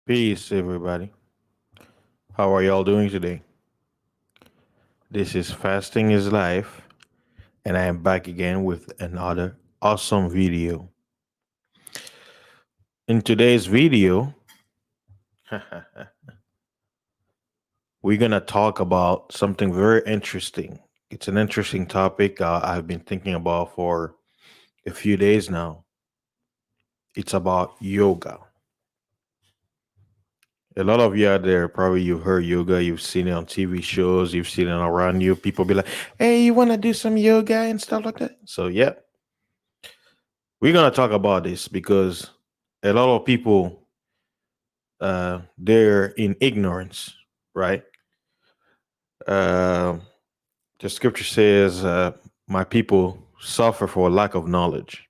Peace, everybody. How are y'all doing today? This is Fasting is Life, and I am back again with another awesome video. In today's video, we're going to talk about something very interesting. It's an interesting topic I've been thinking about for a few days now. It's about yoga. A lot of you out there, probably you've heard yoga, you've seen it on TV shows, you've seen it around you. People be like, hey, you want to do some yoga and stuff like that? So, yeah, we're going to talk about this because a lot of people, they're in ignorance, right? Uh, the scripture says, my people suffer for lack of knowledge.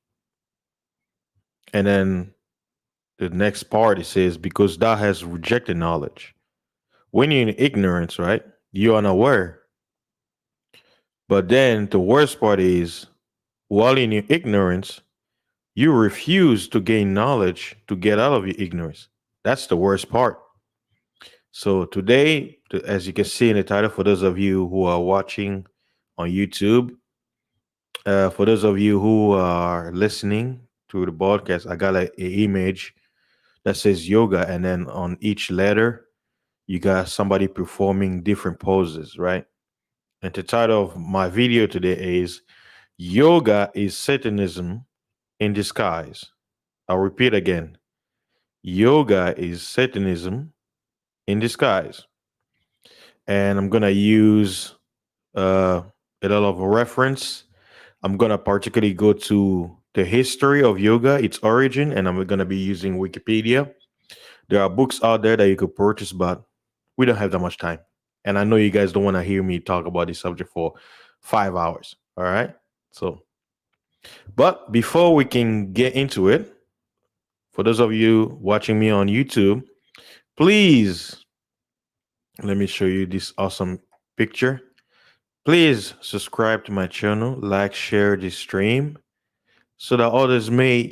And then the next part, it says, because thou hast rejected knowledge. When you're in ignorance, right, you're unaware. But then the worst part is, while in your ignorance, you refuse to gain knowledge to get out of your ignorance. That's the worst part. So today, as you can see in the title, for those of you who are watching on YouTube, for those of you who are listening to the podcast, I got a image that says yoga, and then on each letter, you got somebody performing different poses, right? And the title of my video today is Yoga is Satanism in Disguise. I'll repeat again. Yoga is Satanism in disguise. And I'm going to use a lot of reference. I'm going to particularly go to the history of yoga, its origin, and I'm going to be using Wikipedia. There are books out there that you could purchase, but we don't have that much time. And I know you guys don't want to hear me talk about this subject for 5 hours. All right. So, but before we can get into it, for those of you watching me on YouTube, please let me show you this awesome picture. Please subscribe to my channel, like, share this stream so that others may,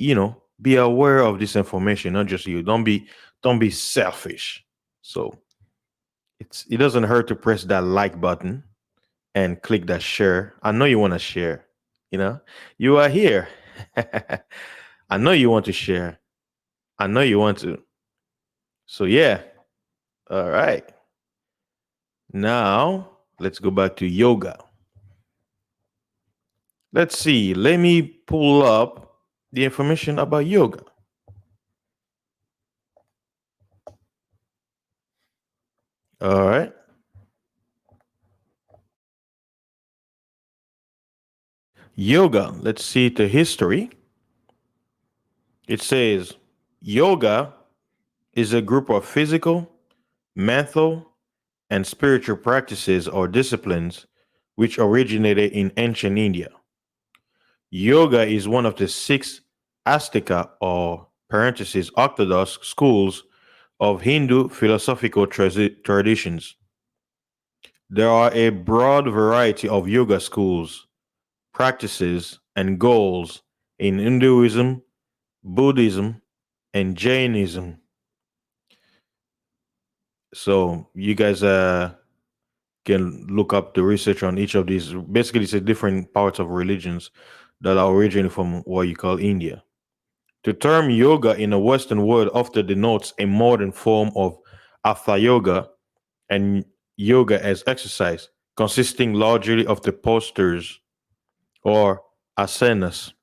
be aware of this information, not just you. Don't be selfish. So it doesn't hurt to press that like button and click that share. I know you want to share, you know. You are here. I know you want to share. I know you want to. So yeah. All right. Now, let's go back to yoga. Let's see. Let me pull up the information about yoga. All right. Yoga. Let's see the history. It says yoga is a group of physical, mental, and spiritual practices or disciplines which originated in ancient India. Yoga is one of the six Astika or parentheses orthodox schools of Hindu philosophical traditions. There are a broad variety of yoga schools, practices, and goals in Hinduism, Buddhism, and Jainism. So you guys can look up the research on each of these. Basically, it's a different parts of religions that are originating from what you call India. The term yoga in the Western world often denotes a modern form of hatha yoga and yoga as exercise, consisting largely of the postures or asanas.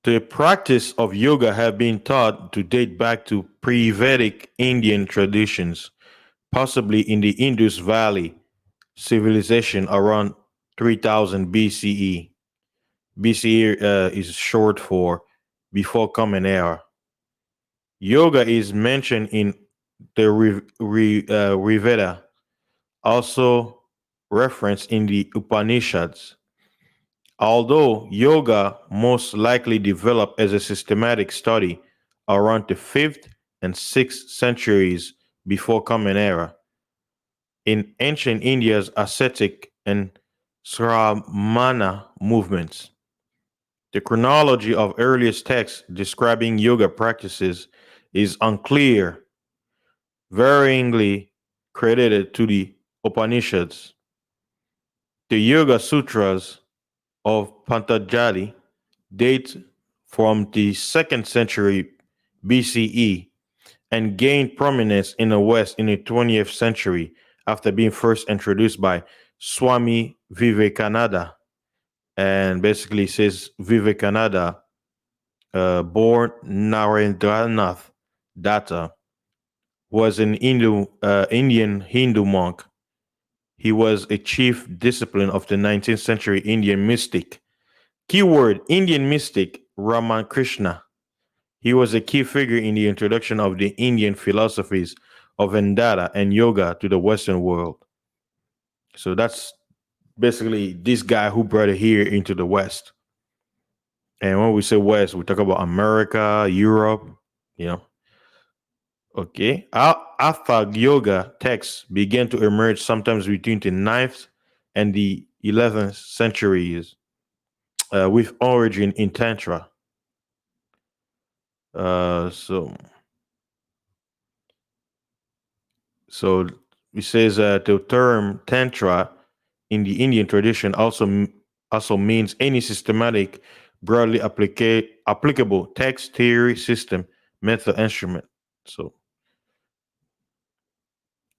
The practice of yoga have been thought to date back to pre-Vedic Indian traditions, possibly in the Indus Valley civilization around 3000 BCE. BCE is short for before common era. Yoga is mentioned in the Rigveda, also referenced in the Upanishads. Although yoga most likely developed as a systematic study around the 5th and 6th centuries before Common Era, in ancient India's ascetic and Sramana movements. The chronology of earliest texts describing yoga practices is unclear, varyingly credited to the Upanishads. The Yoga Sutras of Patanjali date from the 2nd century BCE and gained prominence in the West in the 20th century after being first introduced by Swami Vivekananda. And basically says Vivekananda, born Narendranath Datta, was an Indian Hindu monk. He was a chief discipline of the 19th century Indian mystic. Keyword Indian mystic Ramakrishna. He was a key figure in the introduction of the Indian philosophies of Vedanta and yoga to the Western world. So that's basically this guy who brought it here into the West. And when we say West, we talk about America, Europe, you know. Okay. Atha yoga texts began to emerge sometimes between the 9th and the 11th centuries with origin in Tantra. So it says the term Tantra in the Indian tradition also means any systematic, broadly applicable text, theory, system, method, instrument. So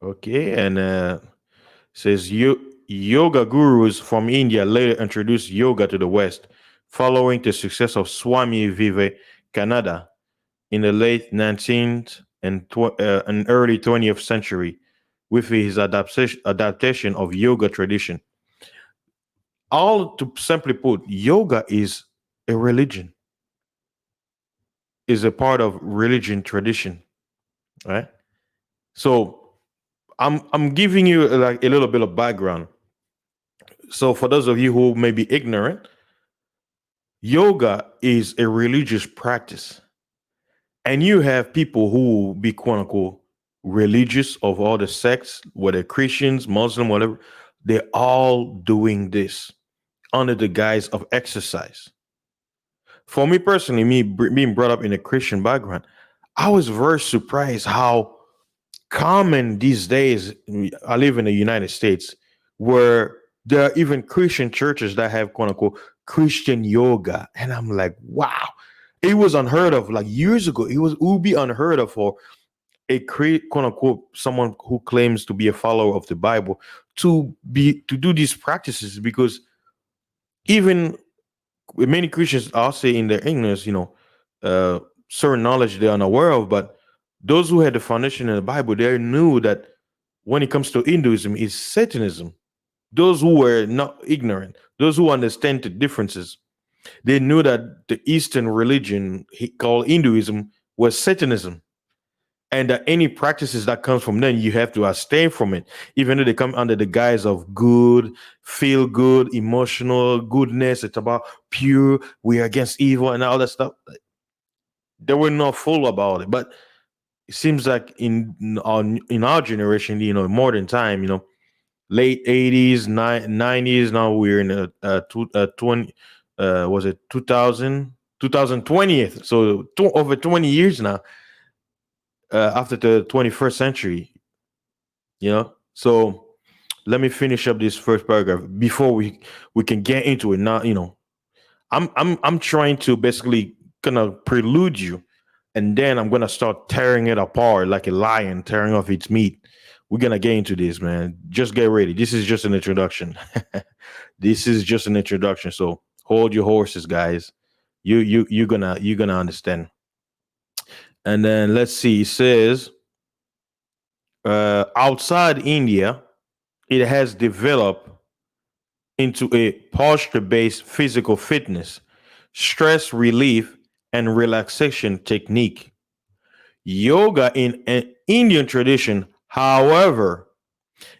okay, and says yoga gurus from India later introduced yoga to the West, following the success of Swami Vivekananda in the late 19th and early 20th century with his adaptation of yoga tradition. All to simply put, yoga is a religion, is a part of religion tradition, right? So I'm giving you like a little bit of background. So for those of you who may be ignorant, yoga is a religious practice. And you have people who be quote unquote religious of all the sects, whether Christians, Muslim, whatever, they're all doing this under the guise of exercise. For me personally, being brought up in a Christian background, I was very surprised how common these days. I live in the United States, where there are even Christian churches that have quote unquote Christian yoga, and I'm like, wow, it was unheard of. Like years ago, it would be unheard of for a quote unquote someone who claims to be a follower of the Bible to do these practices, because even with many Christians, I'll say in their ignorance, uh, certain knowledge they're unaware of, but those who had the foundation in the Bible, they knew that when it comes to Hinduism, it's Satanism. Those who were not ignorant, those who understand the differences, they knew that the Eastern religion called Hinduism was Satanism, and that any practices that comes from them, you have to abstain from it, even though they come under the guise of good, feel good, emotional goodness. It's about pure, we are against evil and all that stuff. They were not full about it, but it seems like in our generation, modern time, late 80s, 90s. Now we're in 20, was it 2000, 2020th? So over 20 years now, after the 21st century, So let me finish up this first paragraph before we can get into it. Now, I'm trying to basically kind of prelude you, and then I'm gonna start tearing it apart like a lion tearing off its meat. We're gonna get into this, man. Just get ready. This is just an introduction. This is just an introduction. So hold your horses, guys. You're gonna understand. And then let's see. It says outside India, it has developed into a posture-based physical fitness, stress relief, and relaxation technique. Yoga in an Indian tradition, however,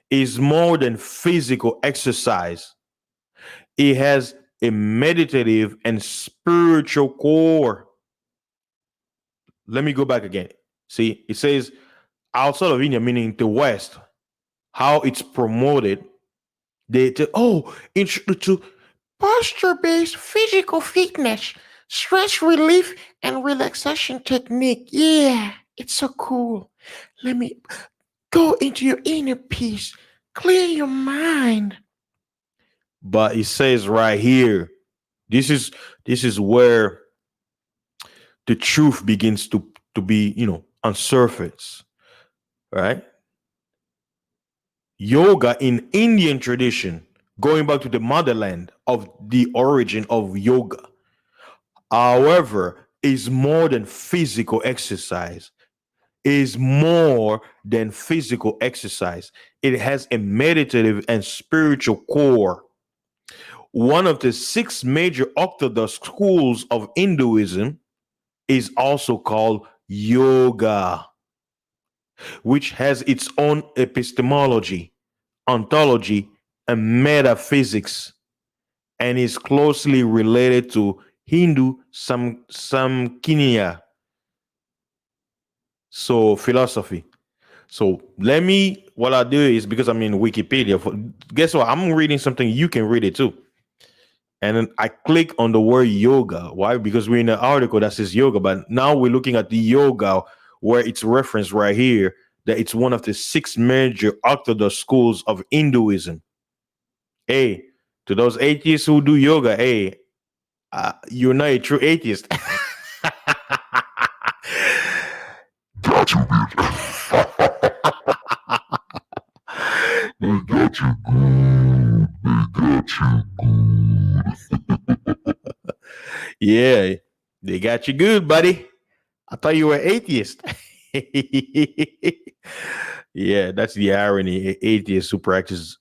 is more than physical exercise. It has a meditative and spiritual core. Let me go back again. See, it says outside of India, meaning the West, how it's promoted. To posture-based physical fitness, stress relief, and relaxation technique. Yeah. It's so cool. Let me go into your inner peace, clear your mind. But it says right here, this is where the truth begins to be, on surface, right? Yoga in Indian tradition, going back to the motherland of the origin of yoga, however, is more than physical exercise. Is more than physical exercise. It has a meditative and spiritual core. One of the six major orthodox schools of Hinduism is also called yoga, which has its own epistemology, ontology, and metaphysics, and is closely related to Hindu Samkhya, so philosophy. So what I do is, because I'm in Wikipedia, guess what? I'm reading something, you can read it too. And then I click on the word yoga. Why? Because we're in an article that says yoga, but now we're looking at the yoga where it's referenced right here that it's one of the six major orthodox schools of Hinduism. Hey, to those atheists who do yoga, hey, you're not a true atheist. Got you, they got you good. They got you good. Yeah, they got you good, buddy. I thought you were atheist. Yeah, that's the irony. Atheists who practice.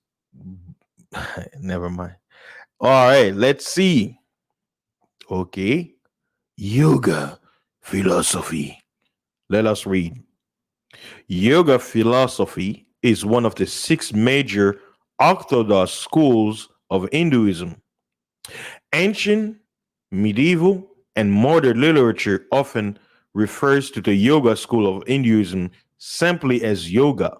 Never mind. All right, let's see. Okay. Yoga philosophy. Let us read. Yoga philosophy is one of the six major orthodox schools of Hinduism. Ancient, medieval, and modern literature often refers to the yoga school of Hinduism simply as yoga.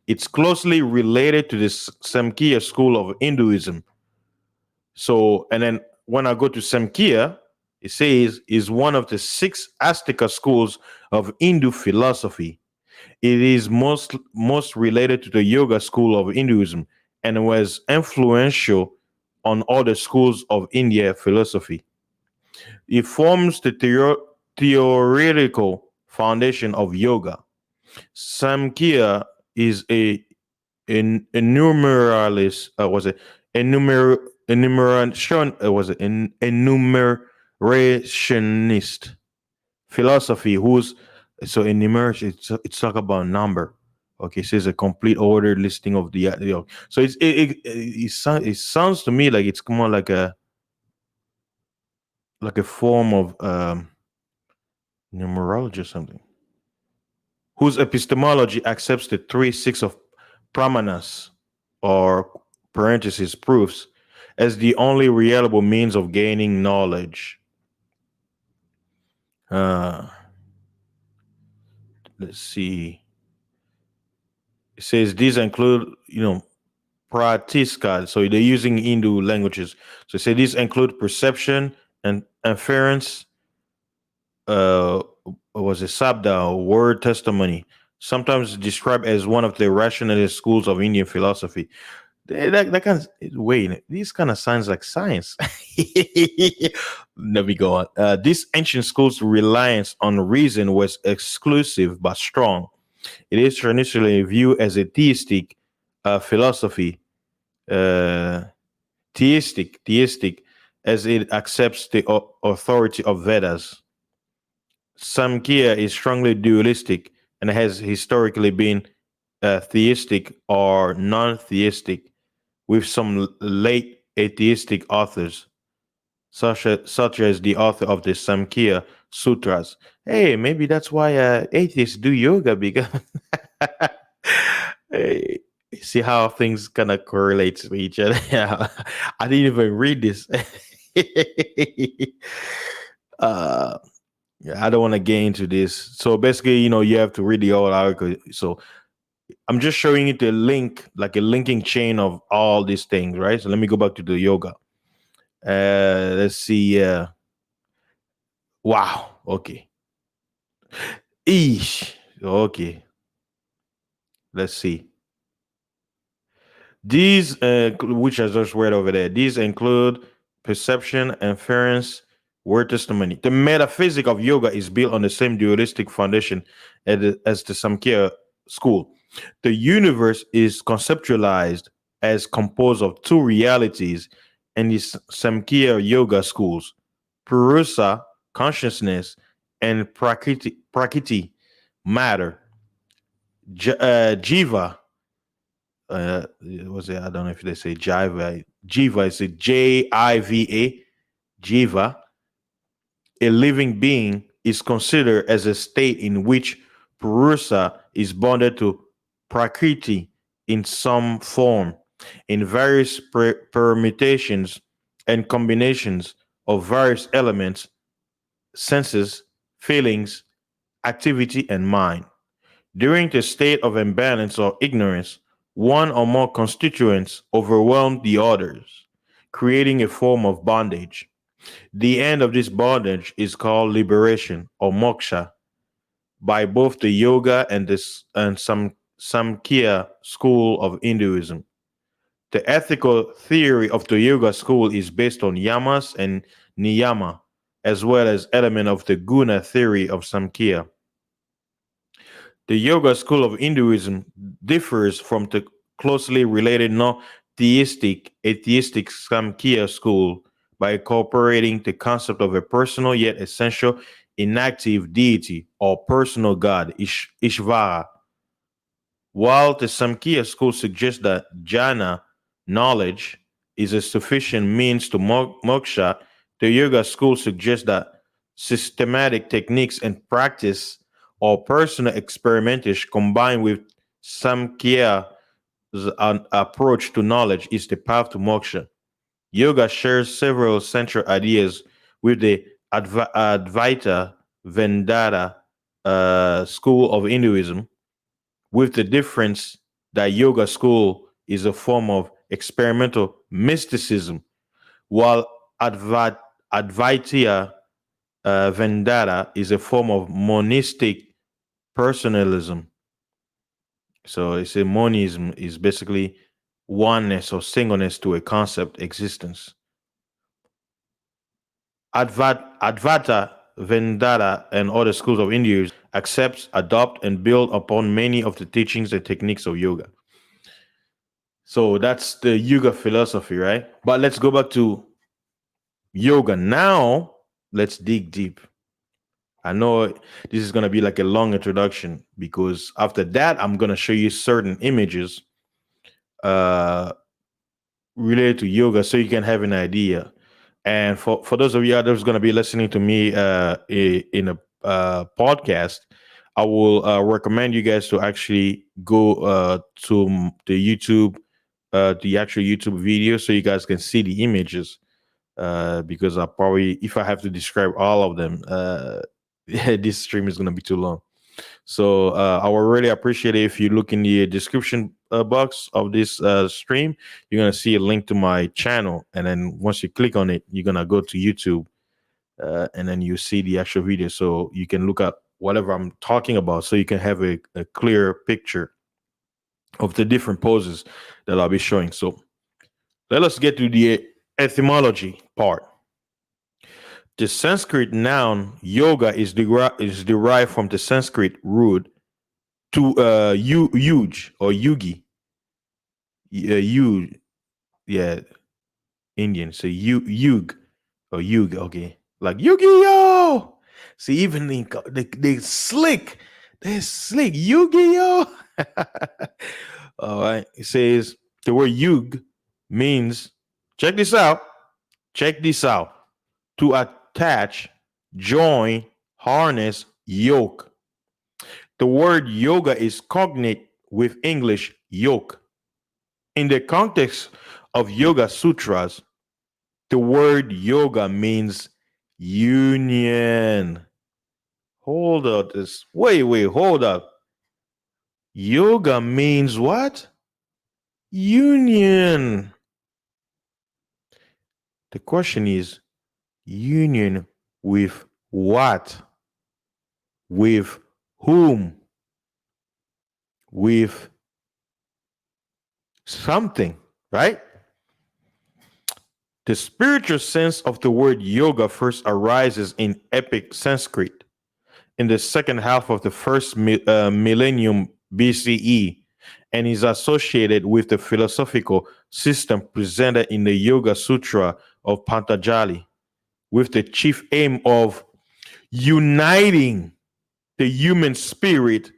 It's closely related to the Samkhya school of Hinduism. So, and then when I go to Samkhya, it says is one of the six Astika schools of Hindu philosophy. It is most related to the yoga school of Hinduism and was influential on other schools of India philosophy. It forms the theoretical foundation of yoga. Samkhya is a numeralist. Was it enumeration? Was it an enumerationist philosophy? Who's so enumeration? It's talk about number. Okay, it says a complete ordered listing of the. So it sounds to me like it's more like a form of numerology or something, whose epistemology accepts the three six of pramanas, or parentheses proofs, as the only reliable means of gaining knowledge. Uh, let's see. It says these include, pratiska. So they're using Hindu languages. So say these include perception and inference. Was a sabda, or word testimony, sometimes described as one of the rationalist schools of Indian philosophy. That kind of wait, these kind of sounds like science. Let me go on. This ancient school's reliance on reason was exclusive but strong. It is traditionally viewed as a theistic philosophy, uh, theistic, as it accepts the authority of Vedas. Samkhya is strongly dualistic and has historically been theistic or non-theistic, with some late atheistic authors, such as the author of the Samkhya Sutras. Hey, maybe that's why atheists do yoga, because hey, see how things kind of correlate to each other. I didn't even read this. uh, yeah, I don't want to get into this. So basically, you have to read the whole article. So I'm just showing you the link, like a linking chain of all these things, right? So let me go back to the yoga. Let's see. Wow. Okay. Eesh. Okay. Let's see. These, which I just read over there, these include perception, inference, word testimony. The metaphysic of yoga is built on the same dualistic foundation as the Samkhya school. The universe is conceptualized as composed of two realities in the Samkhya yoga schools: Purusa, consciousness, and Prakriti, matter. Jiva, was it? I don't know if they say Jiva. Jiva is a Jiva. Jiva, a living being, is considered as a state in which Purusa is bonded to Prakriti in some form, in various permutations and combinations of various elements, senses, feelings, activity, and mind. During the state of imbalance or ignorance, one or more constituents overwhelm the others, creating a form of bondage. The end of this bondage is called liberation or moksha by both the yoga and some Samkhya school of Hinduism. The ethical theory of the yoga school is based on yamas and niyama, as well as element of the guna theory of Samkhya. The Yoga school of Hinduism differs from the closely related no-theistic atheistic Samkhya school by incorporating the concept of a personal yet essential inactive deity or personal god, Ishvara. While the Samkhya school suggests that jhana, knowledge, is a sufficient means to moksha, the Yoga school suggests that systematic techniques and practice or personal experimentation combined with Samkhya's approach to knowledge is the path to moksha. Yoga shares several central ideas with the Advaita Vedanta school of Hinduism, with the difference that yoga school is a form of experimental mysticism, while Advaita Vedanta is a form of monistic personalism. So it's a monism is basically oneness or singleness to a concept existence. Advaita Vedanta and other schools of India accepts, adopt, and build upon many of the teachings and techniques of yoga. So that's the yoga philosophy, right? But let's go back to yoga. Now, let's dig deep. I know this is going to be like a long introduction because after that, I'm going to show you certain images uh, related to yoga so you can have an idea. And for those of you out there who's going to be listening to me in a podcast, I will recommend you guys to actually go to the YouTube, the actual YouTube video, so you guys can see the images. Because I probably, if I have to describe all of them, this stream is going to be too long. So I would really appreciate it if you look in the description box of this stream. You're gonna see a link to my channel, and then once you click on it, you're gonna go to YouTube, and then you see the actual video, so you can look at whatever I'm talking about, so you can have a clear picture of the different poses that I'll be showing. So let us get to the etymology part. The Sanskrit noun yoga is derived from the Sanskrit root to huge or yugi. You, yeah, Indian. So yug or yug. Okay, like Yu-Gi-Oh. See, even they slick. They're slick. Yu-Gi-Oh. All right. It says the word yug means, check this out. Check this out. To attach, join, harness, yoke. The word yoga is cognate with English yoke. In the context of Yoga Sutras, the word yoga means union. Hold up this. Wait, hold up. Yoga means what? Union. The question is union with what? With whom with something, right? The spiritual sense of the word yoga first arises in Epic Sanskrit in the second half of the first millennium BCE and is associated with the philosophical system presented in the Yoga Sutra of Patanjali, with the chief aim of uniting the human spirit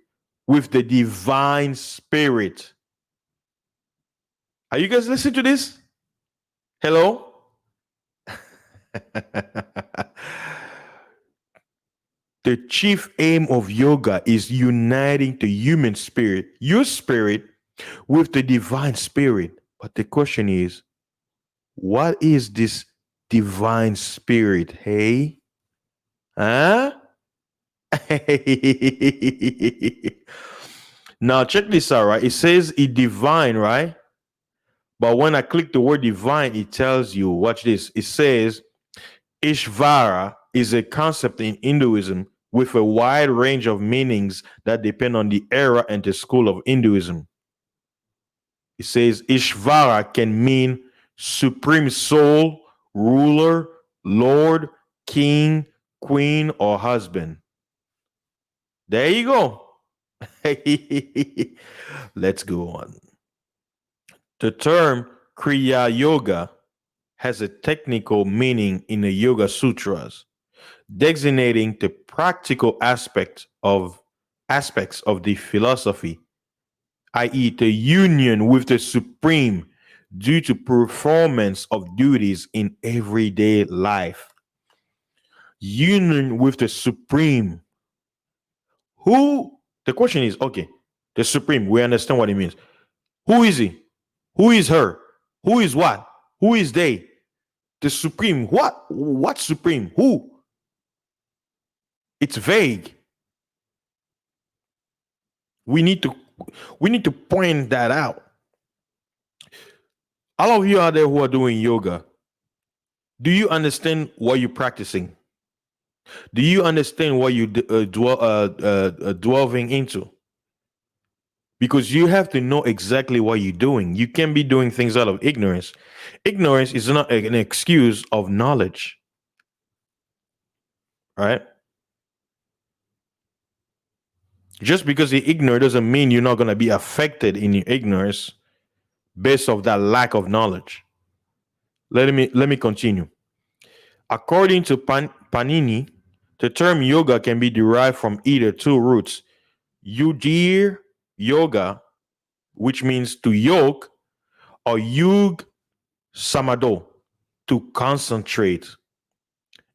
with the divine spirit. Are you guys listening to this? Hello? The chief aim of yoga is uniting the human spirit, your spirit, with the divine spirit. But the question is, what is this divine spirit? Hey? Huh? Now, check this out, right? It says it divine, right? But when I click the word divine, it tells you, watch this. It says Ishvara is a concept in Hinduism with a wide range of meanings that depend on the era and the school of Hinduism. It says Ishvara can mean supreme soul, ruler, lord, king, queen, or husband. There you go. Let's go on. The term kriyāyoga has a technical meaning in the Yoga Sutras, designating the practical aspects of the philosophy, i.e., the union with the supreme due to performance of duties in everyday life. Union with the supreme. Who? The question is, okay, the supreme, we understand what it means. Who is he? Who is her? Who is what? Who is they? The supreme. What? What supreme? Who? It's vague. We need to point that out. All of you out there who are doing yoga, do you understand what you're practicing? Do you understand what you delving into? Because you have to know exactly what you're doing. You can't be doing things out of ignorance. Ignorance is not an excuse of knowledge, right? Just because you're ignorant doesn't mean you're not going to be affected in your ignorance based off that lack of knowledge. Let me continue. According to Panini, the term yoga can be derived from either two roots: yudir yoga, which means to yoke, or yug samado, to concentrate.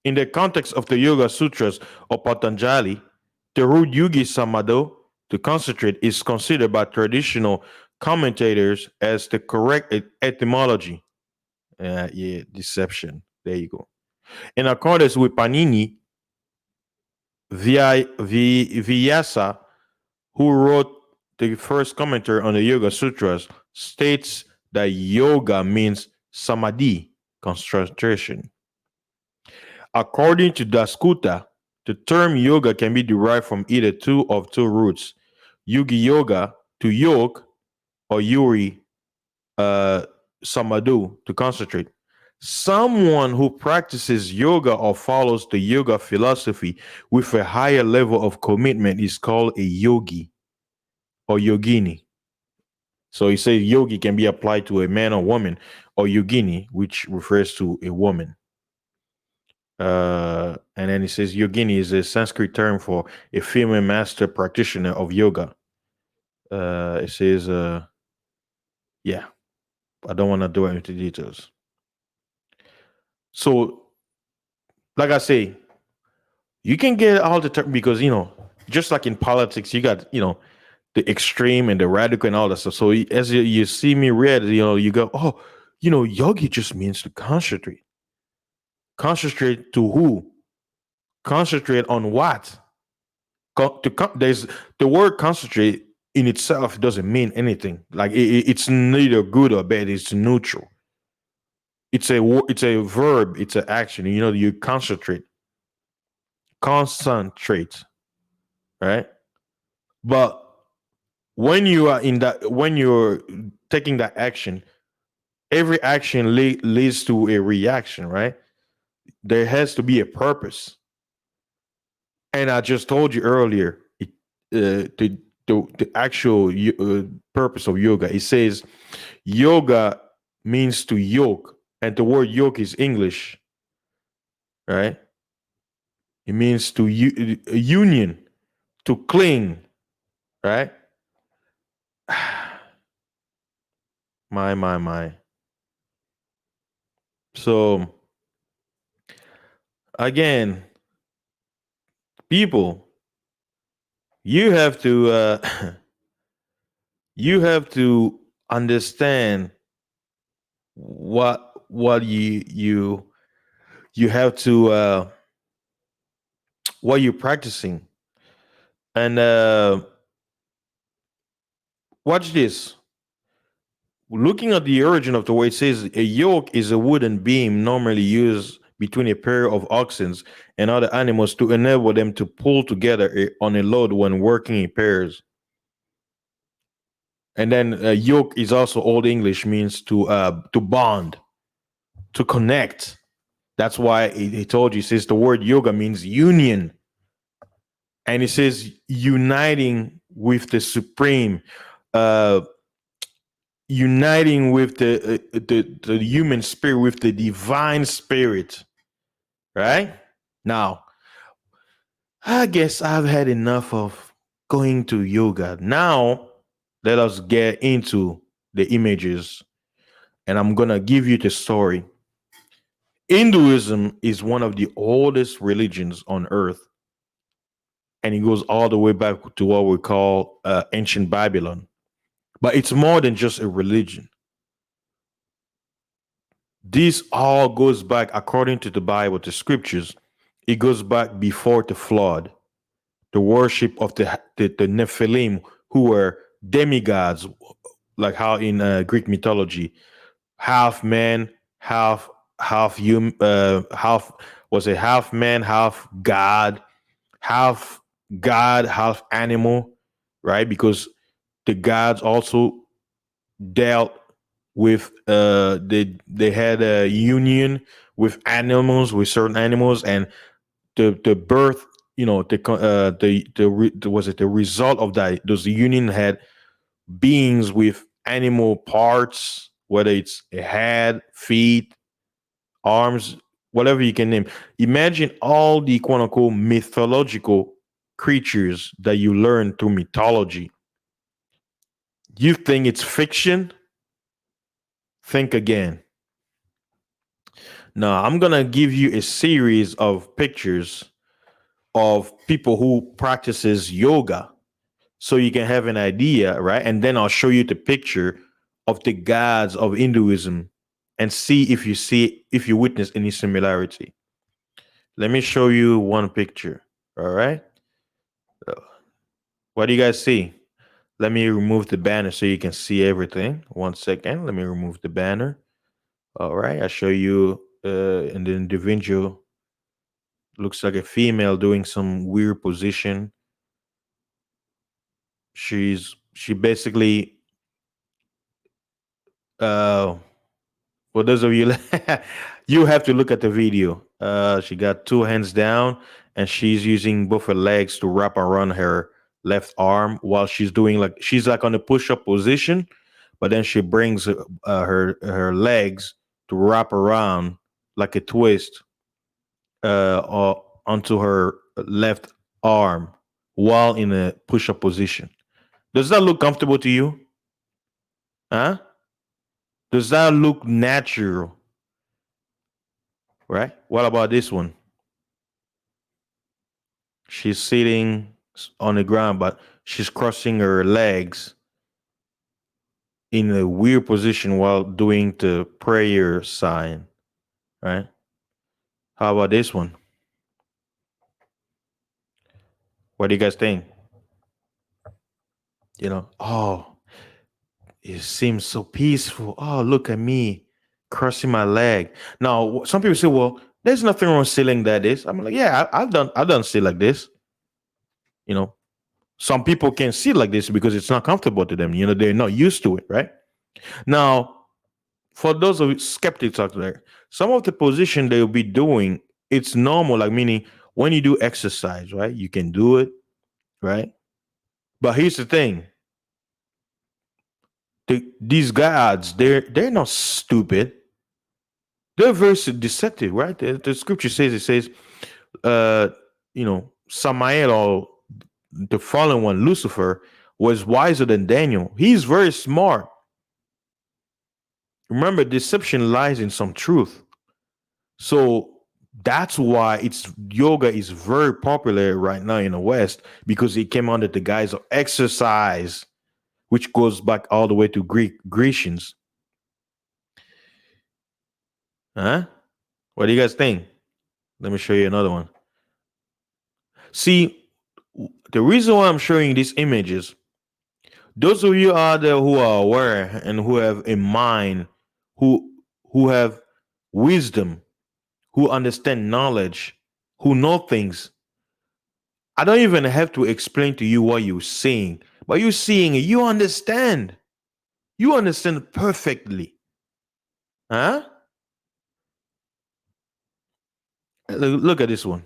In the context of the Yoga Sutras of Patanjali, the root yugi samado, to concentrate, is considered by traditional commentators as the correct etymology. Deception. There you go. In accordance with Panini, Vyasa, who wrote the first commentary on the Yoga Sutras, states that yoga means samadhi, concentration. According to Dasgupta, the term yoga can be derived from either two of two roots: yugi yoga, to yoke, or yuri samadhu, to concentrate. Someone who practices yoga or follows the yoga philosophy with a higher level of commitment is called a yogi or yogini. So he says yogi can be applied to a man or woman, or yogini, which refers to a woman. And then he says yogini is a Sanskrit term for a female master practitioner of yoga. It says, yeah, I don't want to do into details. So, like I say, you can get all the term because, just like in politics, you got, the extreme and the radical and all that stuff. So as you see me read, you go, oh, yogi just means to concentrate. Concentrate to who? Concentrate on what? There's the word concentrate in itself doesn't mean anything. Like it's neither good or bad. It's neutral. It's a verb. It's an action. You concentrate, right? But when you are in that, when you're taking that action, every action leads to a reaction, right? There has to be a purpose. And I just told you earlier, the actual purpose of yoga. It says yoga means to yoke, and the word yoke is English, right? It means to union, to cling, right? My. So again, people, you have to you have to understand what you have to what you're practicing. And watch this. Looking at the origin of the way, it says a yoke is a wooden beam normally used between a pair of oxen and other animals to enable them to pull together on a load when working in pairs. And then yoke is also Old English, means to bond, to connect. That's why he told you, it says the word yoga means union. And it says uniting with the supreme, uh, uniting with the human spirit, with the divine spirit, right? Now, I guess I've had enough of going to yoga. Now, let us get into the images, and I'm gonna give you the story. Hinduism is one of the oldest religions on earth, and it goes all the way back to what we call ancient Babylon. But it's more than just a religion. This all goes back, according to the Bible, the scriptures. It goes back before the flood, the worship of the Nephilim, who were demigods, like how in Greek mythology, half man, half human, half was a half man, half God, half animal, right? Because the gods also dealt with they had a union with animals, with certain animals, and the birth, was it the result of that, those union had beings with animal parts, whether it's a head, feet, arms, whatever you can name. Imagine all the quote unquote mythological creatures that you learn through mythology. You think it's fiction? Think again. Now, I'm going to give you a series of pictures of people who practices yoga so you can have an idea, right? And then I'll show you the picture of the gods of Hinduism and see if you witness any similarity. Let me show you one picture. All right. What do you guys see? Let me remove the banner so you can see everything. 1 second. Let me remove the banner. All right. I show you an individual. Looks like a female doing some weird position. She basically for those of you you have to look at the video. She got two hands down and she's using both her legs to wrap around her left arm while she's like on a push-up position, but then she brings her legs to wrap around like a twist onto her left arm while in a push-up position. Does that look comfortable to you? Huh? Does that look natural? Right? What about this one? She's sitting on the ground, but she's crossing her legs in a weird position while doing the prayer sign. Right? How about this one? What do you guys think? Oh, it seems so peaceful. Oh, look at me crossing my leg. Now, some people say, well, there's nothing wrong with sitting like this. I'm like, yeah, I've done sit like this. You know, Some people can't see like this because it's not comfortable to them. They're not used to it, right? Now, for those of you skeptics out there, some of the position they'll be doing, it's normal, like meaning when you do exercise, right? You can do it, right? But here's the thing. These gods, they're not stupid. They're very deceptive, right? The scripture says, uh, Samael, or the fallen one, Lucifer, was wiser than Daniel. He's very smart. Remember, deception lies in some truth. So that's why yoga is very popular right now in the West, because it came under the guise of exercise, which goes back all the way to Grecians. Huh? What do you guys think? Let me show you another one. See, the reason why I'm showing these images, those of you out there who are aware and who have a mind, who have wisdom, who understand knowledge, who know things, I don't even have to explain to you what you're seeing, but you're seeing it. You understand. You understand perfectly. Huh? Look at this one.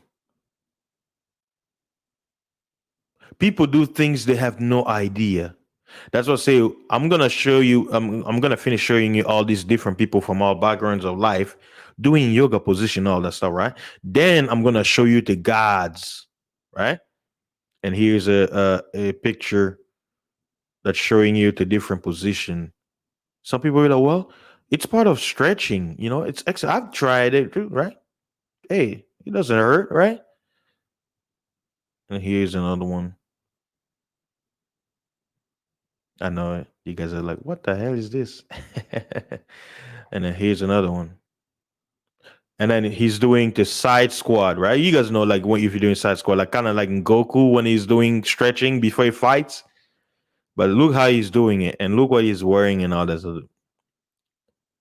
People do things they have no idea. That's what I say. I'm gonna show you. I'm gonna finish showing you all these different people from all backgrounds of life doing yoga position, all that stuff, right? Then I'm gonna show you the gods, right? And here's a picture that's showing you the different position. Some people are like, well, it's part of stretching, it's I've tried it too, right? Hey, it doesn't hurt, right? And here's another one. I know it. You guys are like, what the hell is this? And then here's another one. And then he's doing the side squat, right? You guys know, like, when if you're doing side squat, like kind of like in Goku when he's doing stretching before he fights. But look how he's doing it, and look what he's wearing and all that stuff.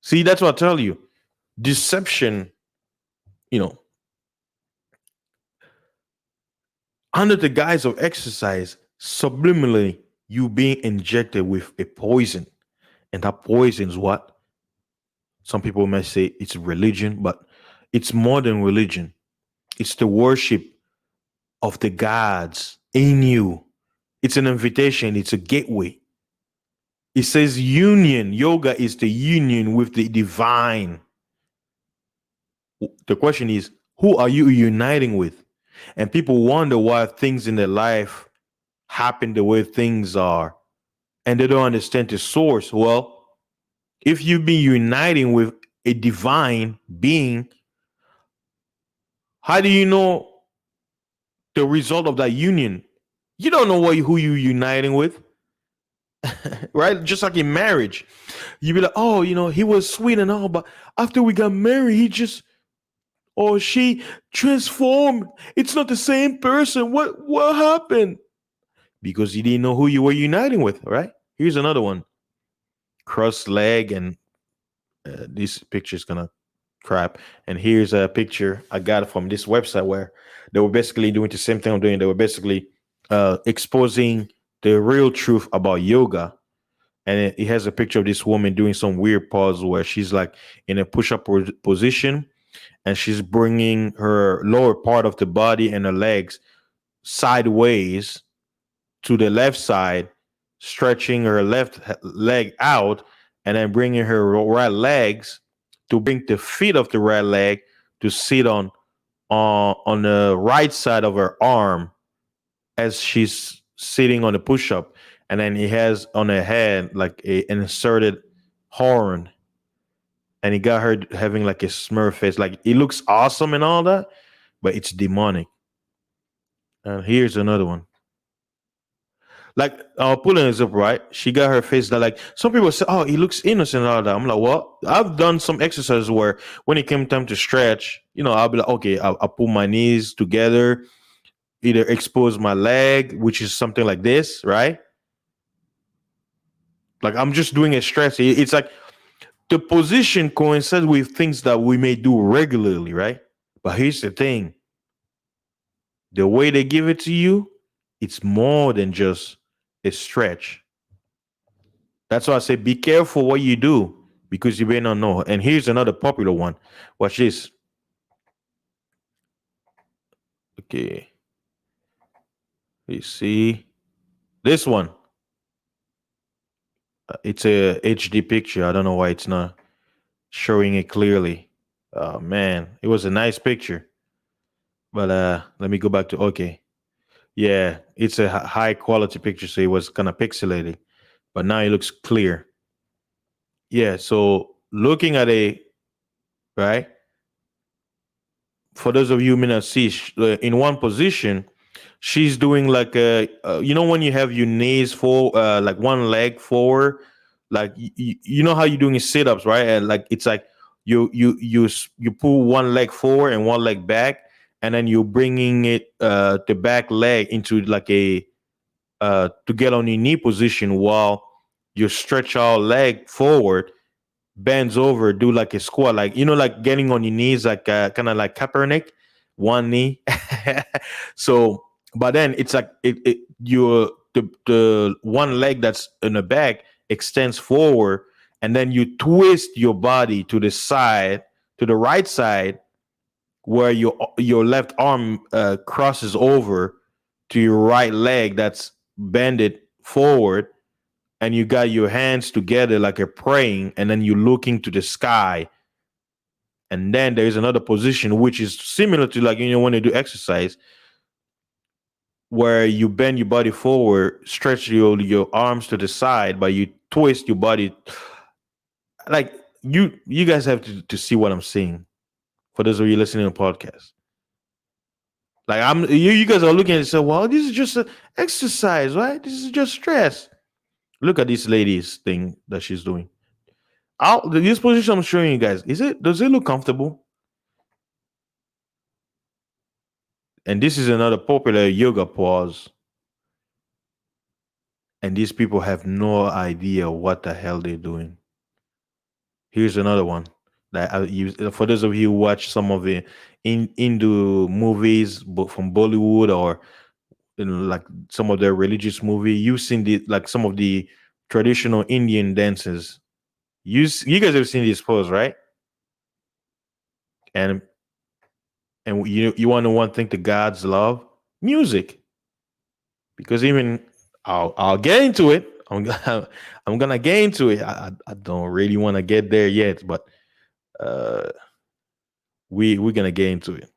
See, that's what I tell you. Deception, under the guise of exercise, subliminally, you being injected with a poison. And that poison is what? Some people may say it's religion, but it's more than religion. It's the worship of the gods in you. It's an invitation, it's a gateway. It says union. Yoga is the union with the divine. The question is, who are you uniting with? And people wonder why things in their life happen the way things are, and they don't understand the source. Well, if you've been uniting with a divine being, how do you know the result of that union? You don't know who you're uniting with. Right? Just like in marriage, you be like, oh, he was sweet and all, but after we got married, he just, or she transformed. It's not the same person. What happened? Because you didn't know who you were uniting with, right? Here's another one. Cross leg, and this picture is gonna crap. And here's a picture I got from this website where they were basically doing the same thing I'm doing. They were basically exposing the real truth about yoga. And it has a picture of this woman doing some weird pose where she's like in a push-up position, and she's bringing her lower part of the body and her legs sideways to the left side, stretching her left leg out, and then bringing her right legs to bring the feet of the right leg to sit on the right side of her arm as she's sitting on the push-up. And then he has on her head like an inserted horn, and he got her having like a smurf face. Like, it looks awesome and all that, but it's demonic. And here's another one. Like, I'll pull an example, right? She got her face that, like, some people say, oh, he looks innocent and all that. I'm like, well, I've done some exercises where when it came time to stretch, I'll be like, okay, I'll pull my knees together, either expose my leg, which is something like this, right? Like, I'm just doing a stretch. It's like the position coincides with things that we may do regularly, right? But here's the thing. The way they give it to you it's more than just a stretch. That's why I say be careful what you do because you may not know. And here's another popular one. Watch this. Okay. You see this one. It's a HD picture. I don't know why it's not showing it clearly. Oh man, it was a nice picture. But let me go back to okay. Yeah, it's a high quality picture, so it was kind of pixelated, but now it looks clear. Yeah, so looking at a right for those of you who may not see, in one position, she's doing like a when you have your knees for like one leg forward, like you know how you're doing sit-ups, right? And like it's like you pull one leg forward and one leg back, and then you're bringing it the back leg into like a to get on your knee position while you stretch out leg forward, bends over, do like a squat, like like getting on your knees, like kind of like Kaepernick, one knee. So, but then it's like the one leg that's in the back extends forward, and then you twist your body to the side, to the right side, where your left arm crosses over to your right leg that's bended forward, and you got your hands together like you're praying, and then you're looking to the sky. And then there's another position which is similar to like when you do exercise, where you bend your body forward, stretch your arms to the side, but you twist your body. Like you guys have to see what I'm saying. For those of you listening to the podcast, like you guys are looking at it and say, well, this is just an exercise, right? This is just stress. Look at this lady's thing that she's doing. This position I'm showing you guys, does it look comfortable? And this is another popular yoga pose. And these people have no idea what the hell they're doing. Here's another one that for those of you who watch some of the Hindu movies, from Bollywood, or like some of their religious movie, you've seen like some of the traditional Indian dances. You guys have seen this pose, right? And you want to one thing the gods love? Music. Because even I'll get into it. I'm gonna get into it. I don't really want to get there yet, but uh we're gonna get into it.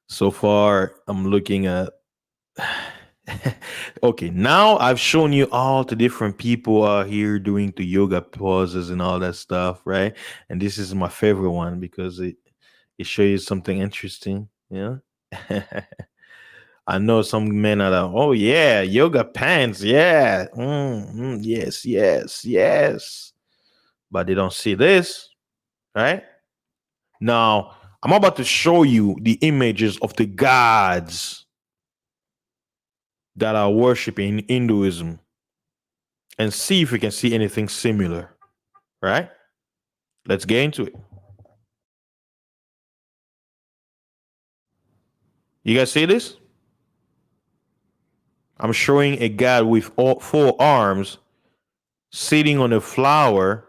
So far, I'm looking at okay, now I've shown you all the different people out here doing the yoga poses and all that stuff, right? And this is my favorite one because it shows you something interesting, yeah. I know some men are like, oh yeah, yoga pants, yeah, yes, yes, yes, but they don't see this, right? Now I'm about to show you the images of the gods that are worshiping in Hinduism, and see if we can see anything similar, right? Let's get into it. You guys see this? I'm showing a god with all four arms sitting on a flower,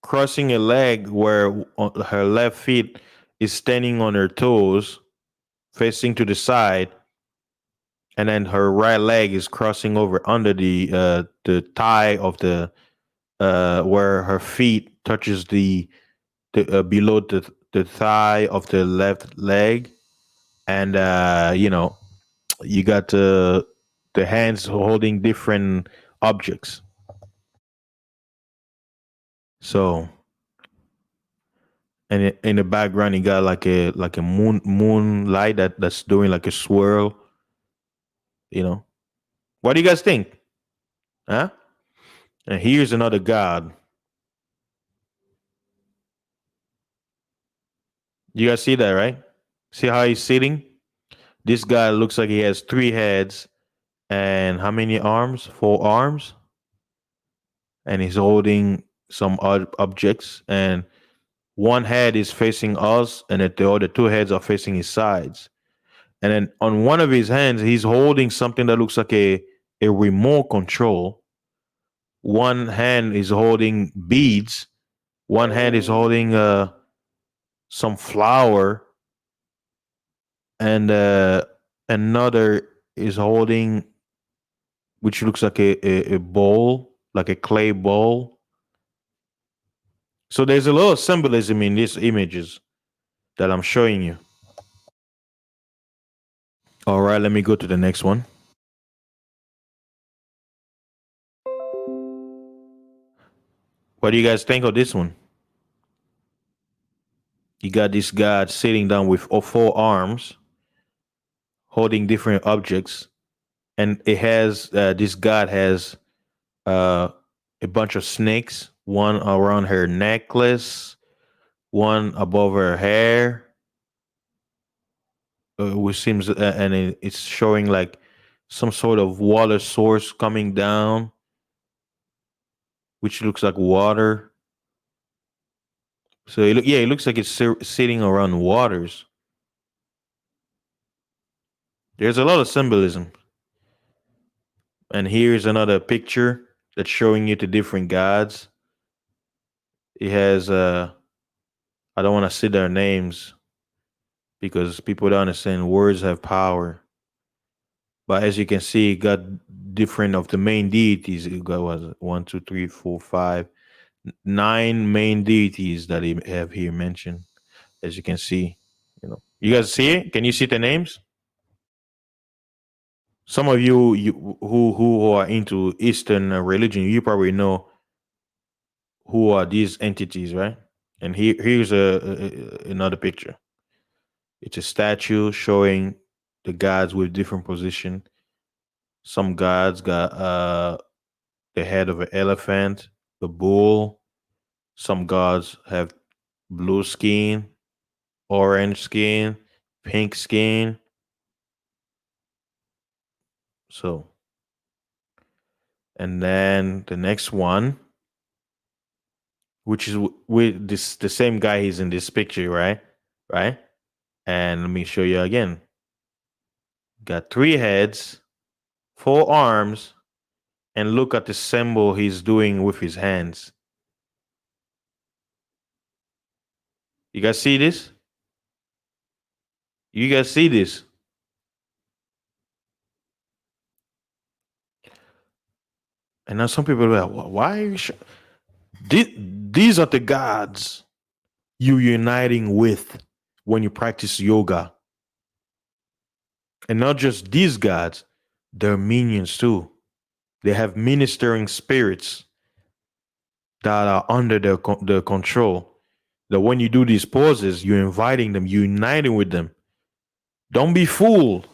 crossing a leg where her left feet is standing on her toes, facing to the side, and then her right leg is crossing over under the thigh of the where her feet touches the below the thigh of the left leg, and you got the hands holding different objects. So, and in the background, you got like a moonlight that's doing like a swirl. What do you guys think? Huh? And here's another god. You guys see that, right? See how he's sitting? This guy looks like he has three heads and how many arms? Four arms. And he's holding some odd objects, and one head is facing us, and the other two heads are facing his sides. And then on one of his hands, he's holding something that looks like a remote control. One hand is holding beads. One hand is holding some flour, and another is holding, which looks like a bowl, like a clay bowl. So there's a lot of symbolism in these images that I'm showing you. All right, let me go to the next one. What do you guys think of this one? You got this god sitting down with four arms, holding different objects, and it has this god has uh, a bunch of snakes, one around her necklace, one above her hair, which seems and it's showing like some sort of water source coming down, which looks like water. So it looks like it's sitting around waters. There's a lot of symbolism. And here's another picture that's showing you the different gods. It has I don't want to say their names because people don't understand words have power. But as you can see, it got different of the main deities. It got was 1, 2, 3, 4, 5, 9 main deities that he have here mentioned. As you can see, you guys see it. Can you see the names? Some of you who are into Eastern religion, you probably know who are these entities, right? And here's another picture. It's a statue showing the gods with different position. Some gods got the head of an elephant, the bull. Some gods have blue skin, orange skin, pink skin. So, and then the next one, which is with this the same guy he's in this picture, right? Right? And let me show you again. Got 3 heads, 4 arms, and look at the symbol he's doing with his hands. You guys see this? You guys see this? And now some people are like, why are you these are the gods you're uniting with when you practice yoga. And not just these gods, they're minions too. They have ministering spirits that are under their control. That when you do these poses, you're inviting them, you're uniting with them. Don't be fooled.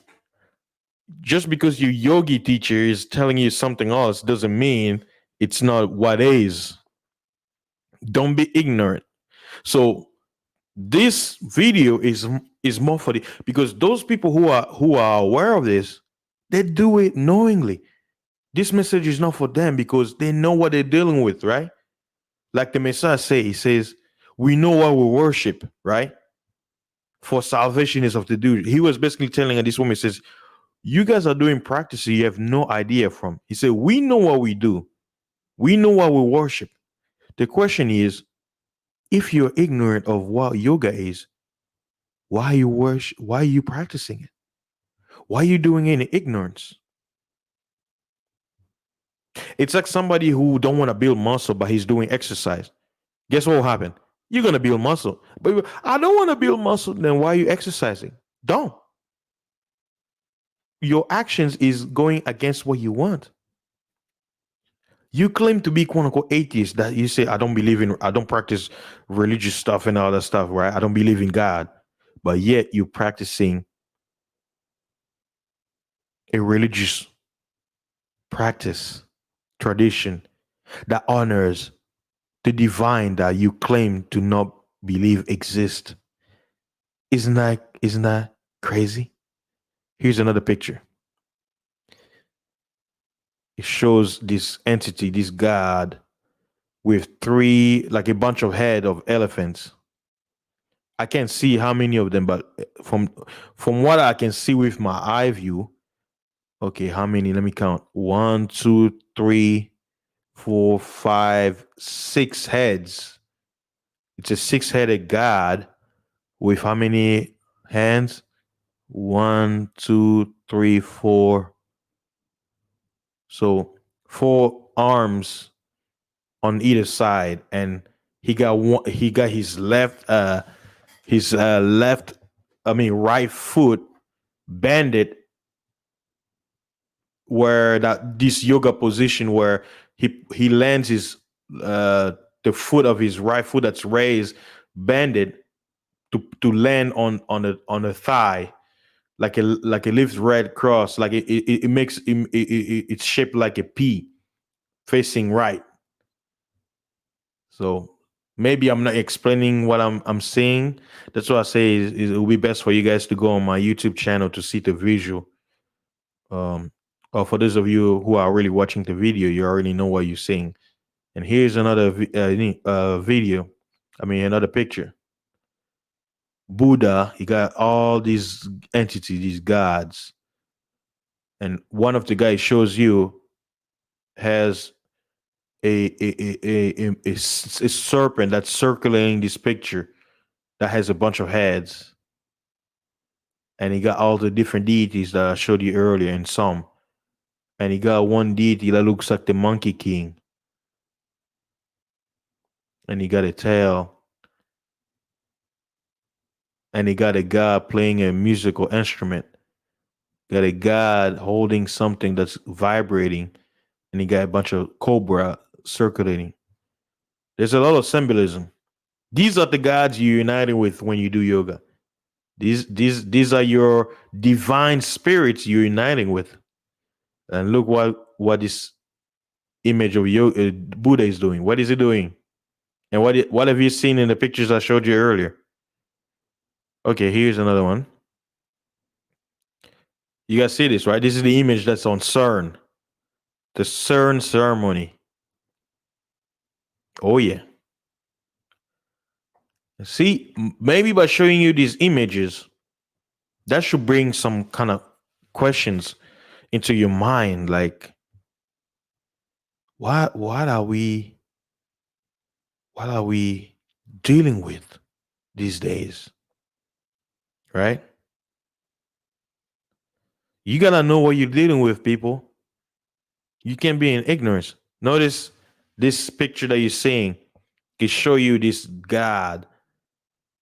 Just because your yogi teacher is telling you something else doesn't mean it's not what is. Don't be ignorant. So this video is more for the because those people who are aware of this, they do it knowingly. This message is not for them because they know what they're dealing with, right? Like the Messiah he says, we know what we worship, right? For salvation is of the dude. He was basically telling this woman, he says, you guys are doing practices you have no idea from. He said, we know what we do. We know what we worship. The question is, if you're ignorant of what yoga is, why are you practicing it? Why are you doing it in ignorance? It's like somebody who don't want to build muscle, but he's doing exercise. Guess what will happen? You're gonna build muscle. But I don't want to build muscle, then why are you exercising? Don't. Your actions is going against what you want. You claim to be quote unquote atheist, that you say, I don't practice religious stuff and all that stuff, right? I don't believe in God. But yet you're practicing a religious practice, tradition that honors the divine that you claim to not believe exist. Isn't that crazy? Here's another picture. It shows this entity, this god, with 3, like a bunch of head of elephants. I can't see how many of them, but from what I can see with my eye view, okay, how many? Let me count. 1, 2, 3, 4, 5, 6 heads. It's a six-headed god with how many hands? 1, 2, 3, 4. So 4 arms on either side, and he got one. He got his left. I mean, right foot bended, where that this yoga position where he lands his the foot of his right foot that's raised, bended to land on the thigh, like a lift red cross, like it makes it's shaped like a P facing right. So maybe I'm not explaining what I'm saying. That's what I say is it will be best for you guys to go on my YouTube channel to see the visual. Um, or for those of you who are really watching the video, you already know what you're seeing. And here's another video. I mean, another picture. Buddha, he got all these entities, these gods, and one of the guys shows you has a serpent that's circling this picture that has a bunch of heads, and he got all the different deities that I showed you earlier in some, and he got one deity that looks like the Monkey King, and he got a tail, and he got a god playing a musical instrument, got a god holding something that's vibrating, and he got a bunch of cobra circulating. There's a lot of symbolism. These are the gods you're uniting with when you do yoga. These are your divine spirits you're uniting with. And look what this image of Buddha is doing. What is he doing? And what have you seen in the pictures I showed you earlier? Okay, here's another one. You guys see this, right? This is the image that's on CERN. The CERN ceremony. Oh yeah. See, maybe by showing you these images, that should bring some kind of questions into your mind, like what are we dealing with these days, right? You gotta know what you're dealing with, people. You can't be in ignorance. Notice this picture that you're seeing can show you this god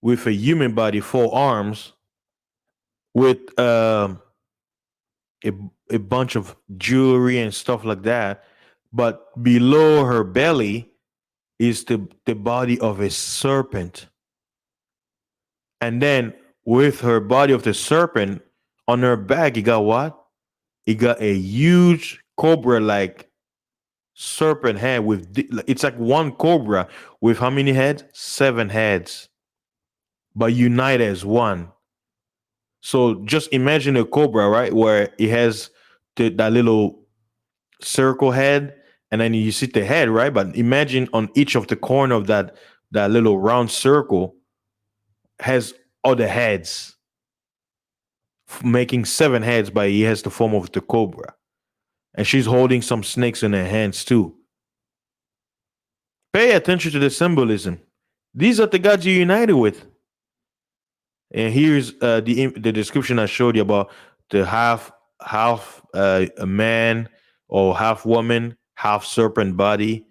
with a human body, 4 arms, with a, a bunch of jewelry and stuff like that. But below her belly is the body of a serpent. And then with her body of the serpent on her back, you got what? You got a huge cobra like serpent head with it's like one cobra with how many heads? 7 heads, but united as one. So just imagine a cobra, right, where it has that little circle head, and then you see the head, right? But imagine on each of the corner of that little round circle has other heads, making 7 heads, but he has the form of the cobra. And she's holding some snakes in her hands too. Pay attention to the symbolism. These are the gods you're united with. And here's the description I showed you about the half a man or half woman, half serpent body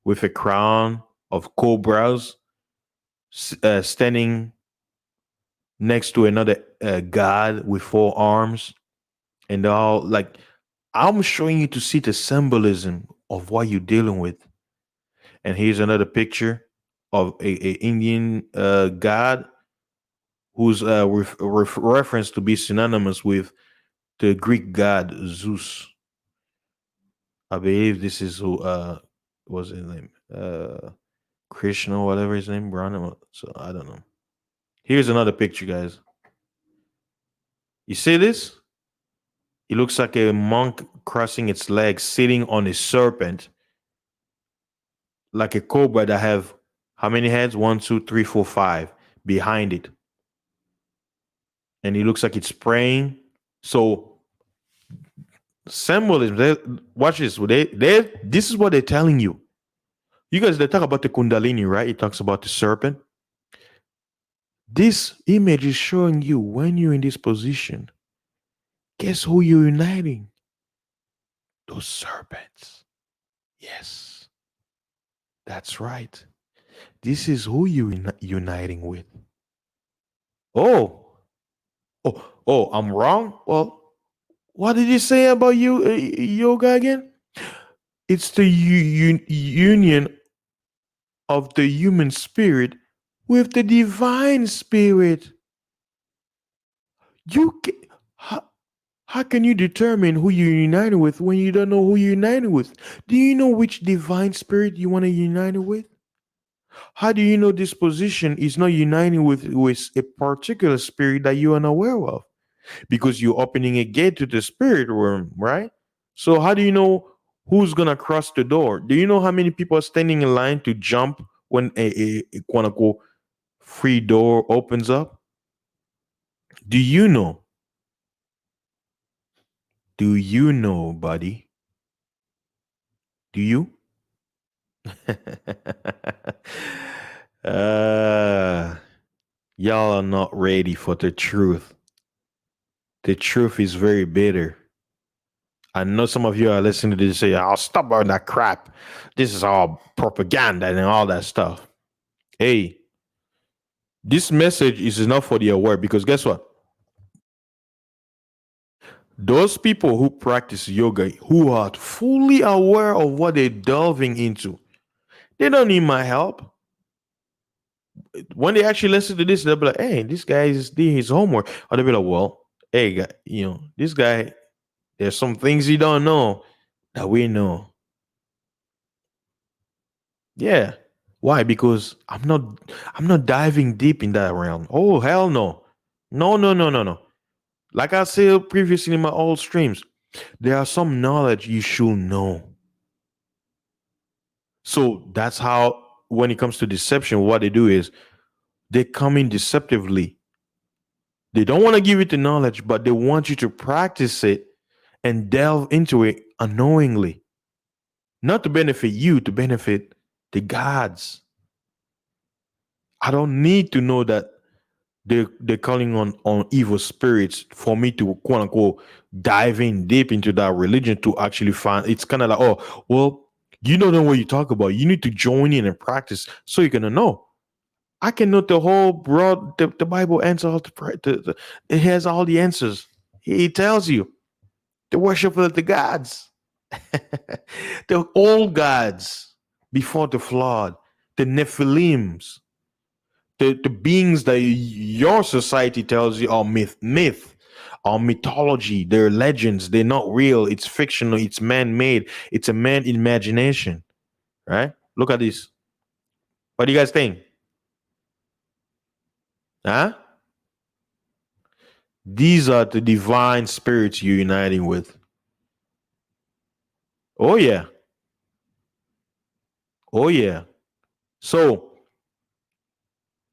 with a crown of cobras standing next to another god with 4 arms, and they're all like, I'm showing you to see the symbolism of what you're dealing with. And here's another picture of a Indian god who's referenced to be synonymous with the Greek god Zeus. I believe this is who was his name, Krishna, whatever his name, Brahma. So I don't know. Here's another picture, guys. You see this? It looks like a monk crossing its legs, sitting on a serpent, like a cobra that have how many heads? 1, 2, 3, 4, 5. behind it. And it looks like it's praying. So symbolism, watch this. This is what they're telling you. You guys, they talk about the Kundalini, right? It talks about the serpent. This image is showing you when you're in this position, guess who you're uniting? Those serpents. Yes, that's right. This is who you're uniting with. Oh, I'm wrong? Well, what did you say about you yoga again? It's the union of the human spirit with the divine spirit. You can, how can you determine who you're united with when you don't know who you're united with? Do you know which divine spirit you want to unite with? How do you know this position is not uniting with a particular spirit that you are unaware of? Because you're opening a gate to the spirit realm, right? So how do you know who's gonna cross the door? Do you know how many people are standing in line to jump when a quote unquote free door opens up? Do you know? Do you know, buddy? Do you? uh, y'all are not ready for the truth. The truth is very bitter. I know some of you are listening to this and say, I'll stop all that crap. This is all propaganda and all that stuff. Hey, this message is enough for the aware because guess what? Those people who practice yoga, who are fully aware of what they're delving into, they don't need my help. When they actually listen to this, they'll be like, hey, this guy is doing his homework. Or they'll be like, well, hey, this guy, there's some things he don't know that we know. Yeah. Why? Because I'm not diving deep in that realm. Oh, hell no. No, no, no, no, no. Like I said previously in my old streams, there are some knowledge you should know. So that's how, when it comes to deception, what they do is they come in deceptively. They don't want to give you the knowledge, but they want you to practice it and delve into it unknowingly. Not to benefit you, to benefit the gods. I don't need to know that they're calling on evil spirits for me to quote unquote dive in deep into that religion to actually find. It's kind of like, oh well, you don't know what you talk about, you need to join in and practice so you're gonna know. I can know the whole broad, the Bible answer all it has all the answers. He tells you the worship of the gods, the old gods before the flood, the Nephilims, the beings that your society tells you are myth or mythology. They're legends. They're not real. It's fictional. It's man-made. It's a man imagination. Right? Look at this. What do you guys think? Huh? These are the divine spirits you're uniting with. Oh yeah. Oh yeah. So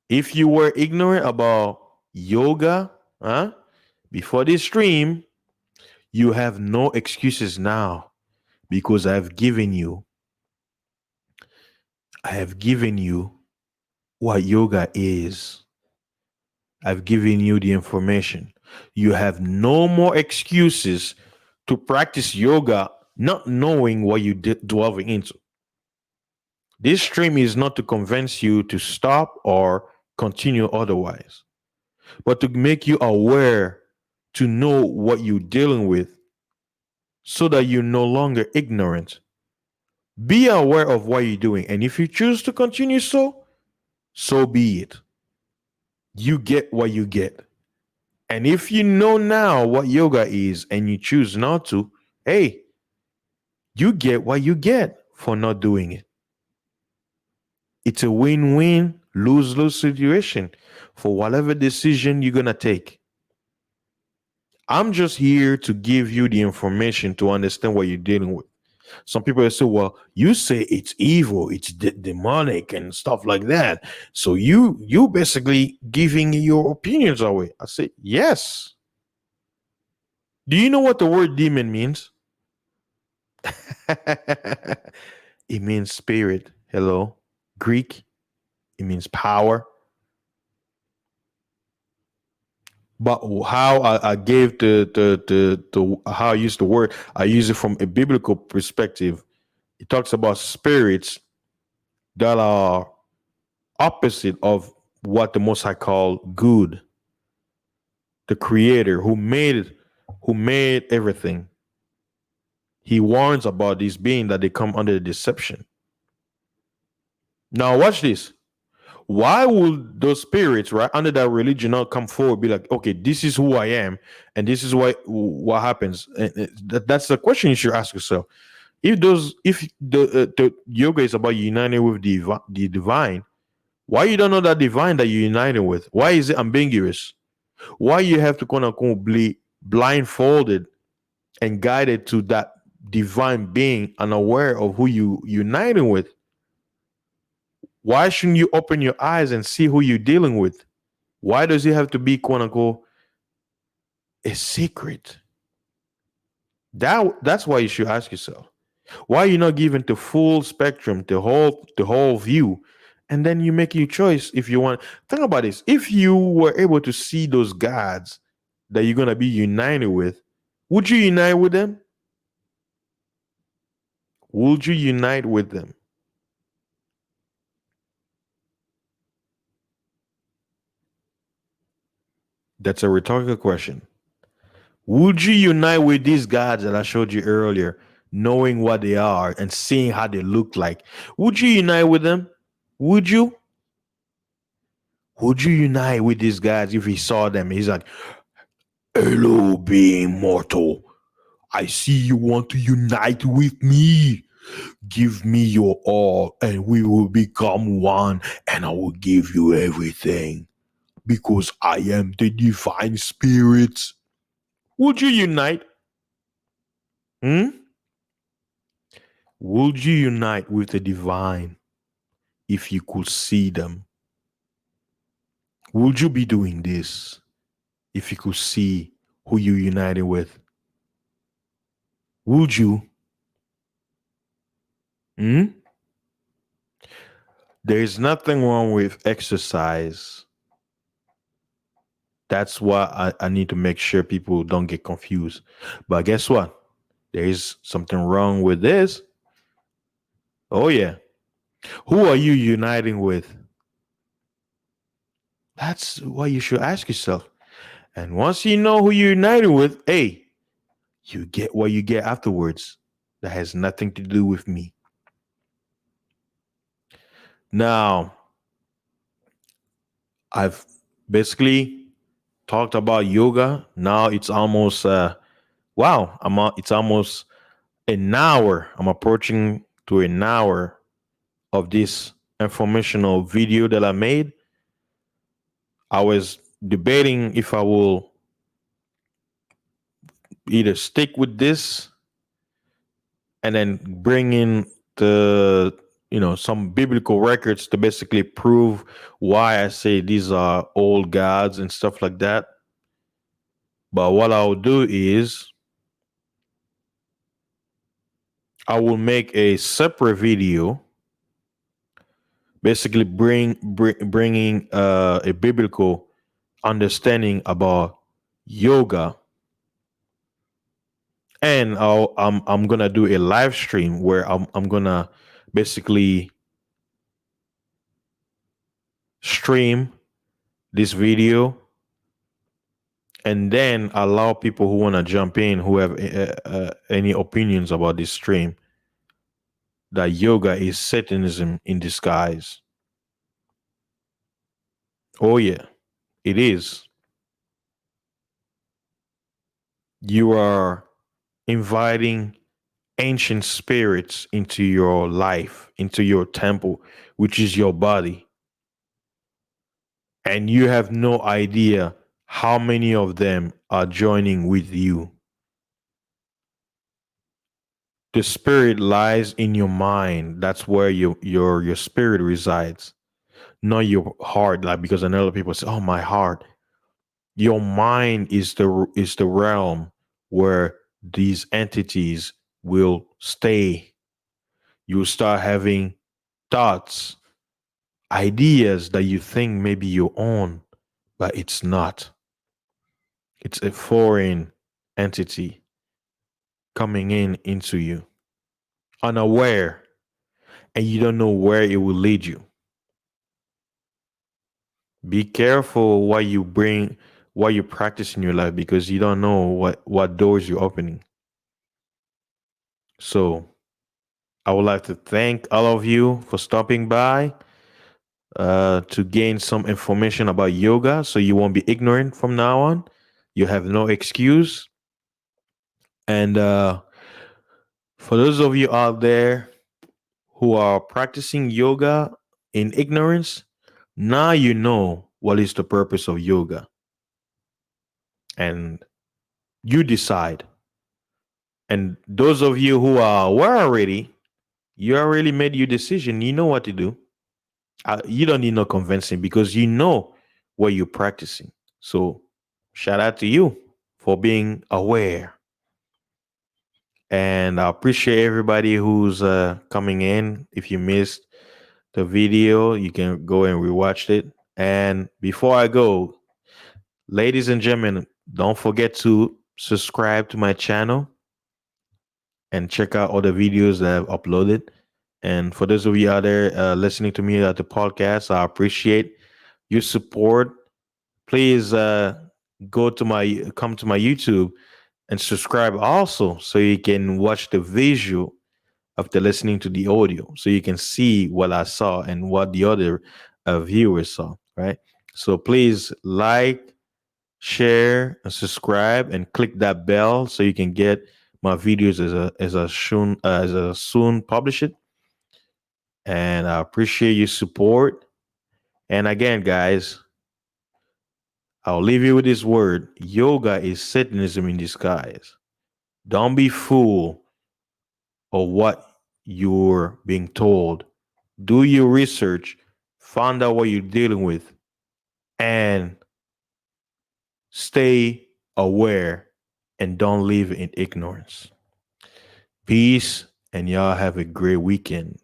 if you were ignorant about yoga, before this stream, you have no excuses now because I have given you what yoga is. I've given you the information. You have no more excuses to practice yoga not knowing what you're delving into. This stream is not to convince you to stop or continue otherwise, but to make you aware, to know what you're dealing with so that you're no longer ignorant. Be aware of what you're doing. And if you choose to continue so be it. You get what you get. And if you know now what yoga is and you choose not to, hey, you get what you get for not doing it. It's a win-win, lose-lose situation for whatever decision you're going to take. I'm just here to give you the information to understand what you're dealing with. Some people say, well, you say it's evil, it's demonic and stuff like that. So you basically giving your opinions away. I say, yes. Do you know what the word demon means? It means spirit. Hello. Greek. It means power. But how I gave the how I use the word, I use it from a biblical perspective. It talks about spirits that are opposite of what the Most High call good. The Creator who made everything. He warns about these beings that they come under deception. Now watch this. Why would those spirits, right, under that religion not come forward, be like, okay, this is who I am, and this is what happens? And that's the question you should ask yourself. If the yoga is about uniting with the divine, why you don't know that divine that you're uniting with? Why is it ambiguous? Why you have to quote unquote be blindfolded and guided to that divine being, unaware of who you uniting with? Why shouldn't you open your eyes and see who you're dealing with? Why does it have to be quote unquote a secret? That's why you should ask yourself. Why are you not given the full spectrum, the whole view? And then you make your choice if you want. Think about this. If you were able to see those gods that you're gonna be united with, would you unite with them? Would you unite with them? That's a rhetorical question. Would you unite with these gods that I showed you earlier, knowing what they are and seeing how they look like? Would you unite with them? Would you? Would you unite with these guys if he saw them? He's like, hello, being mortal. I see you want to unite with me. Give me your all, and we will become one, and I will give you everything because I am the divine spirit. Would you unite? Hmm? Would you unite with the divine if you could see them? Would you be doing this if you could see who you united with? Would you? Hmm? There is nothing wrong with exercise. That's why I need to make sure people don't get confused. But guess what? There is something wrong with this. Oh, yeah. Who are you uniting with? That's what you should ask yourself. And once you know who you're uniting with, hey, you get what you get afterwards. That has nothing to do with me. Now, I've basically talked about yoga. Now it's almost it's almost an hour. I'm approaching to an hour of this informational video that I made. I was debating if I will either stick with this and then bring in the some biblical records to basically prove why I say these are old gods and stuff like that. But what I'll do is I will make a separate video, basically bringing a biblical understanding about yoga, and I'm gonna do a live stream where I'm gonna basically stream this video and then allow people who want to jump in who have any opinions about this stream, that yoga is Satanism in disguise. Oh yeah, it is. You are inviting ancient spirits into your life, into your temple, which is your body. And you have no idea how many of them are joining with you. The spirit lies in your mind. That's where your spirit resides, not your heart. Like, because I know people say, "Oh, my heart." Your mind is the realm where these entities will stay. You start having thoughts, ideas that you think maybe your own, but it's not. It's a foreign entity coming into you, unaware, and you don't know where it will lead you. Be careful what you practice in your life, because you don't know what doors you're opening. So I would like to thank all of you for stopping by to gain some information about yoga, so you won't be ignorant from now on. You have no excuse. And for those of you out there who are practicing yoga in ignorance, now you know what is the purpose of yoga. And you decide. And those of you who are aware already, you already made your decision. You know what to do. You don't need no convincing, because you know what you're practicing. So shout out to you for being aware. And I appreciate everybody who's coming in. If you missed the video, you can go and rewatch it. And before I go, ladies and gentlemen, don't forget to subscribe to my channel and check out all the videos that I've uploaded. And for those of you out there listening to me at the podcast, I appreciate your support. Please come to my YouTube and subscribe also, so you can watch the visual after listening to the audio, so you can see what I saw and what the other viewers saw, right? So please like, share, and subscribe, and click that bell so you can get my videos as a soon publish it. And I appreciate your support. And again, guys, I'll leave you with this word: yoga is Satanism in disguise. Don't be fooled of what you're being told. Do your research, find out what you're dealing with, and stay aware, and don't live in ignorance. Peace, and y'all have a great weekend.